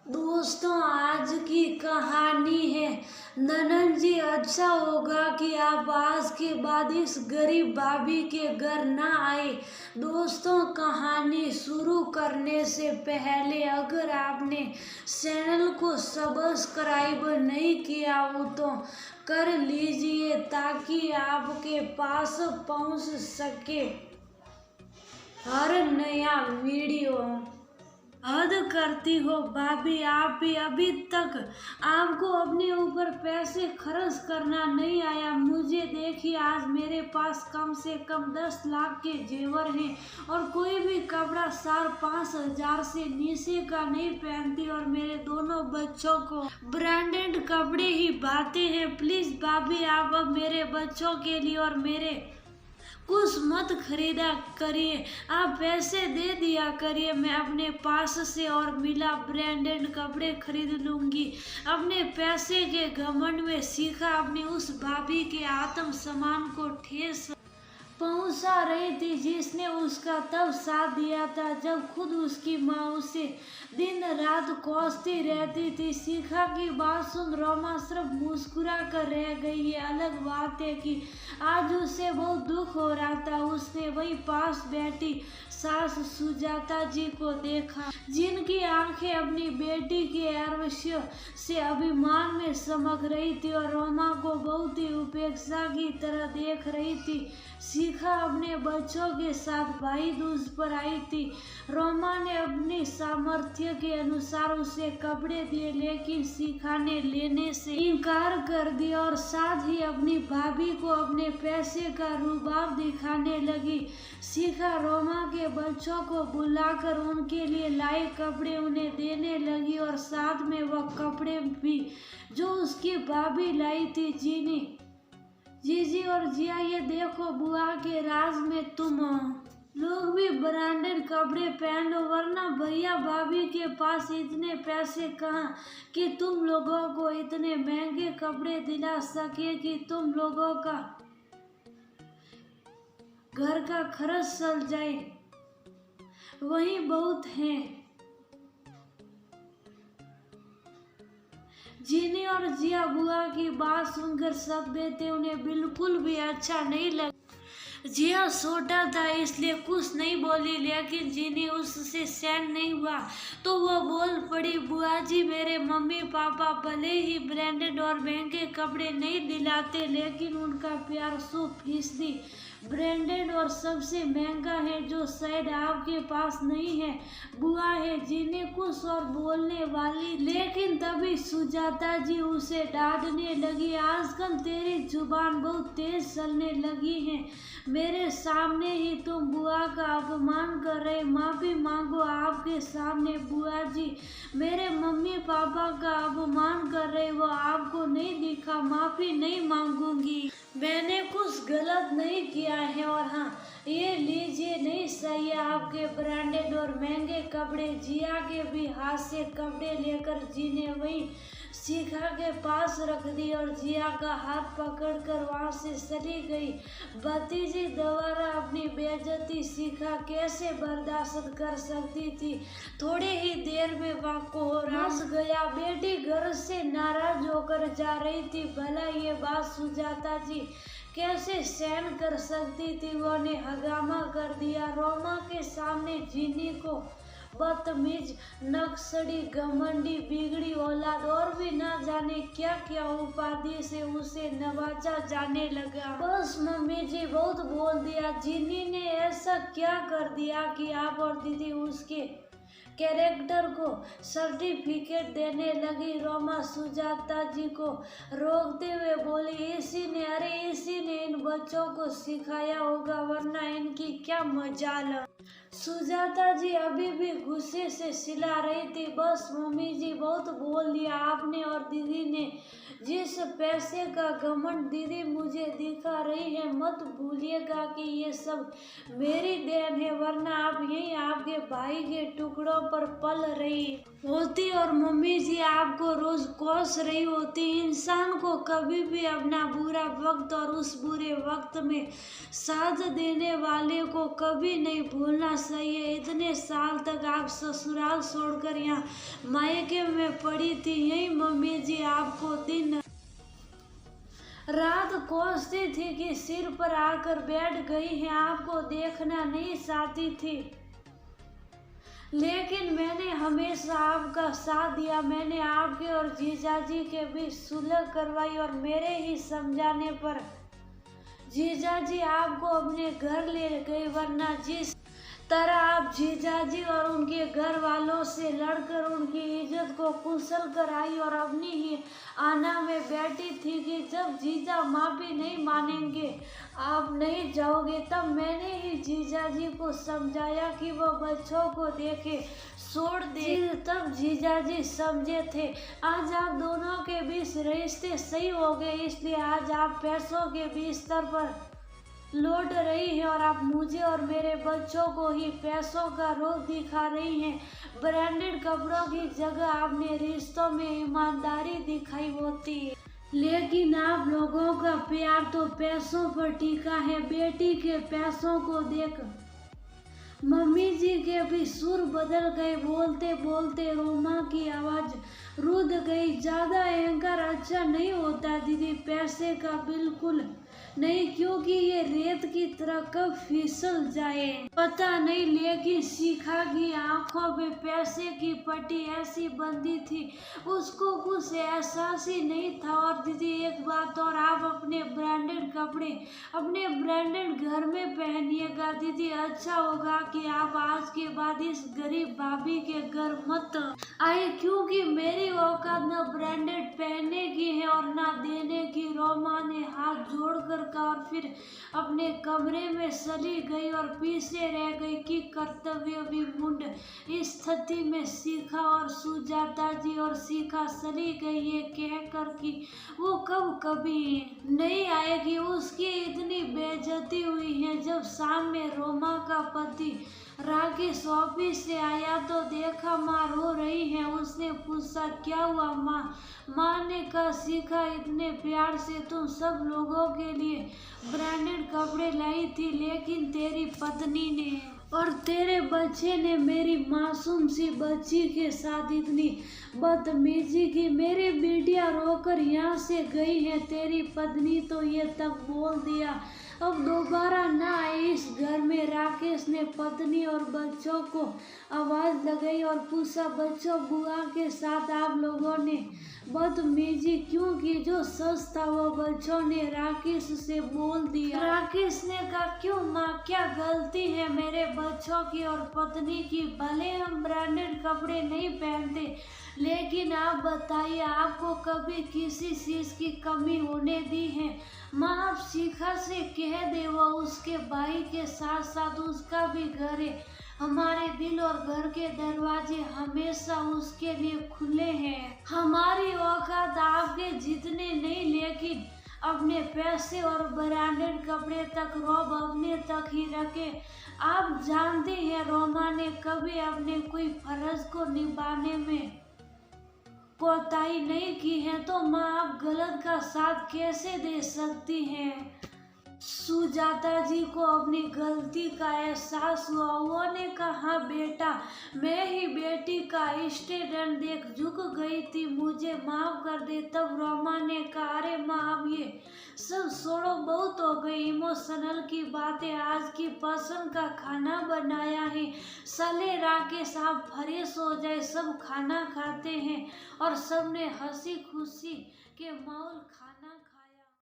दोस्तों, आज की कहानी है ननद जी। अच्छा होगा कि आप आज के बाद इस गरीब भाभी के घर ना आए। दोस्तों, कहानी शुरू करने से पहले अगर आपने चैनल को सब्सक्राइब नहीं किया हो तो कर लीजिए ताकि आपके पास पहुंच सके हर नया वीडियो। हद करती हो भाभी, आप भी अभी तक आपको अपने ऊपर पैसे खर्च करना नहीं आया। मुझे देखिए, आज मेरे पास कम से कम 10 लाख के जेवर हैं और कोई भी कपड़ा 4-5 हज़ार से नीचे का नहीं पहनती और मेरे दोनों बच्चों को ब्रांडेड कपड़े ही भाते हैं। प्लीज भाभी, आप अब मेरे बच्चों के लिए और मेरे कुछ मत खरीदा करिए, आप पैसे दे दिया करिए, मैं अपने पास से और मिला ब्रांडेड कपड़े खरीद लूंगी। अपने पैसे के घमंड में सीखा अपनी उस भाभी के आत्म सम्मान को ठेस पहुंचा रही थी जिसने उसका तब साथ दिया था जब खुद उसकी माँ उसे दिन रात कोसती रहती थी। शिखा की बात सुन रोमा सिर्फ मुस्कुरा कर रह गई। ये अलग बात है कि आज उसे बहुत दुख हो रहा था। उसने वही पास बैठी सास सुजाता जी को देखा जिनकी आंखें अपनी बेटी के ऐश्वर्य से अभिमान में चमक रही थी और रोमा को बहुत ही उपेक्षा की तरह देख रही थी। शिखा अपने बच्चों के साथ भाई दूज पर आई थी। रोमा ने अपनी सामर्थ्य के अनुसार उसे कपड़े दिए लेकिन शिखा ने लेने से इनकार कर दिया और साथ ही अपनी भाभी को अपने पैसे का रुबाब दिखाने लगी। शिखा रोमा के बच्चों को बुलाकर उनके लिए लाए कपड़े उन्हें देने लगी और साथ में वह कपड़े भी जो उसकी भाभी लाई थी। जीजी और जिया, ये देखो बुआ के राज में तुम लोग भी ब्रांडेड कपड़े पहन लो, वरना भैया भाभी के पास इतने पैसे कहाँ कि तुम लोगों को इतने महंगे कपड़े दिला सके कि तुम लोगों का घर का खर्च चल जाए। वही बहुत है। जीनी और जिया बुआ की बात सुनकर सब देते उन्हें बिल्कुल भी अच्छा नहीं लगा। जिया छोटा था इसलिए कुछ नहीं बोली, लेकिन जीनी उससे सहन नहीं हुआ तो वो बोल पड़ी, बुआ जी मेरे मम्मी पापा भले ही ब्रांडेड और महंगे कपड़े नहीं दिलाते लेकिन उनका प्यार 100% ब्रांडेड और सबसे महंगा है जो शायद आपके पास नहीं है। बुआ है। जीनी कुछ और बोलने वाली लेकिन तभी सुजाता जी उसे डांटने लगी, आजकल तेरी जुबान बहुत तेज चलने लगी है। मेरे सामने ही तुम बुआ का अपमान कर रहे। माफी मांगो आपके सामने। बुआ जी मेरे मम्मी पापा का अपमान कर रहे, वो आपको नहीं दिखा। माफी नहीं मांगूंगी, मैंने कुछ गलत नहीं किया है। और हाँ, ये लीजिए, नहीं सही है आपके ब्रांडेड और महंगे कपड़े। जिया के भी हाथ से कपड़े लेकर जी ने वही शिखा के पास रख दी और जिया का हाथ पकड़कर वहां से चली गई। भतीजी दोबारा अपनी बेइज्जती शिखा कैसे बर्दाश्त कर सकती थी। थोड़ी ही देर में वह कोहरास गया। बेटी घर से नाराज होकर जा रही थी। भला ये बात सुजाता जी कैसे सहन कर सकती थी। वो ने हंगामा कर दिया रोमा के सामने। जीनी को बदतमीज, नक्सड़ी, घमंडी, बिगड़ी औलाद और भी ना जाने क्या क्या उपाधि से उसे नवाजा जाने लगा। बस मम्मी जी बहुत बोल दिया। जीनी ने ऐसा क्या कर दिया कि आप और दीदी उसके कैरेक्टर को सर्टिफिकेट देने लगी। रोमा सुजाता जी को रोकते हुए बोली, इसी ने इन बच्चों को सिखाया होगा, वरना इनकी क्या मजाल। सुजाता जी अभी भी गुस्से से चिल्ला रही थी। बस मम्मी जी बहुत बोल दिया आपने और दीदी ने। जिस पैसे का घमंड दीदी मुझे दिखा रही है, मत भूलिएगा कि ये सब मेरी देन है, वरना आप यही आपके भाई के टुकड़ों पर पल रही होती और मम्मी जी आपको रोज कोस रही होती। इंसान को कभी भी अपना बुरा वक्त और उस बुरे वक्त में साथ देने वाले को कभी नहीं भूलना चाहिए। इतने साल तक आप ससुराल छोड़कर यहाँ मायके में पड़ी थी, यही मम्मी जी आपको दिन रात कोसती थी कि सिर पर आकर बैठ गई है, आपको देखना नहीं चाहती थी। लेकिन मैंने हमेशा आपका साथ दिया। मैंने आपके और जीजाजी के बीच सुलह करवाई और मेरे ही समझाने पर जीजाजी आपको अपने घर ले गए, वरना जिस तरह आप जीजाजी और उनके घर वालों से लड़कर उनकी इज्जत को कुचल कर आई और अपनी ही आना में बैठी थी कि जब जीजा माफी नहीं मानेंगे, आप नहीं जाओगे, तब मैंने ही जीजाजी को समझाया कि वो बच्चों को देखे छोड़ दे। तब जीजाजी समझे थे। आज आप दोनों के बीच रिश्ते सही हो गए, इसलिए आज आप पैसों के बिस्तर पर लौट रही है और आप मुझे और मेरे बच्चों को ही पैसों का रोग दिखा रही हैं। ब्रांडेड कपड़ों की जगह आपने रिश्तों में ईमानदारी दिखाई होती है, लेकिन आप लोगों का प्यार तो पैसों पर टिका है। बेटी के पैसों को देख मम्मी जी के भी सुर बदल गए। बोलते बोलते रोमा की आवाज रुक गई। ज्यादा अहंकार अच्छा नहीं होता दीदी, पैसे का बिल्कुल नहीं, क्योंकि ये रेत की तरह कब फिसल जाए पता नहीं। लेकिन शिखा की आंखों में पैसे की पट्टी ऐसी बंधी थी, उसको कुछ एहसास ही नहीं था। और दीदी एक बात और, आप अपने ब्रांडेड कपड़े अपने ब्रांडेड घर में पहनिएगा दीदी। अच्छा होगा कि आप आज के बाद इस गरीब भाभी के घर मत आए, क्योंकि मेरी औकात न ब्रांडेड पहनने की है और न देने की। रोमा ने हाथ जोड़कर कहा और फिर अपने कमरे में चली गई और पीछे रह गई कि कर्तव्य विमूढ़ स्थिति में शिखा और सुजाता जी और शिखा चली गई ये कहकर कि वो कब कभी नहीं आएगी। उसकी इतनी बेइज्जती हुई है। जब शाम में रोमा का पति राकेश ऑफिस से आया तो देखा माँ रो रही है। उसने पूछा क्या हुआ माँ? माँ ने कहा शिखा इतने प्यार से तुम सब लोगों के लिए ब्रांडेड कपड़े लाई थी, लेकिन तेरी पत्नी ने और तेरे बच्चे ने मेरी मासूम सी बच्ची के साथ इतनी बदतमीजी की। मेरी बेटियां रोकर यहाँ से गई है। तेरी पत्नी तो ये तक बोल दिया अब दोबारा ना आए इस घर में। राकेश ने पत्नी और बच्चों को आवाज लगाई और पूछा बच्चों बुआ के साथ आप लोगों ने बदतमीजी क्यों की? जो सच था वो बच्चों ने राकेश से बोल दिया। राकेश ने कहा क्यों माँ, क्या गलती है मेरे बच्चों की और पत्नी की? भले हम ब्रांडेड कपड़े नहीं पहनते, लेकिन आप बताइए आपको कभी किसी चीज की कमी होने दी है? माँ आप शिखा से कह दे वो उसके भाई के साथ साथ उसका भी घर है। हमारे दिल और घर के दरवाजे हमेशा उसके लिए खुले हैं। हमारी औकात आपके जितने नहीं, लेकिन अपने पैसे और ब्रांडेड कपड़े तक रोब अपने तक ही रखे। आप जानते हैं रोमा ने कभी अपने कोई फर्ज को निभाने में कोताही नहीं की है, तो माँ आप गलत का साथ कैसे दे सकती हैं? सुजाता जी को अपनी गलती का एहसास हुआ। उन्होंने कहा बेटा मैं ही बेटी का स्टेटमेंट देख झुक गई थी, मुझे माफ कर दे। तब रोमा ने कहा अरे माँ अब ये सब छोड़ो, बहुत हो गई इमोशनल की बातें। आज की पसंद का खाना बनाया है, चले राकेश आप फ्रेश हो जाए। सब खाना खाते हैं और सबने हंसी खुशी के माहौल खाना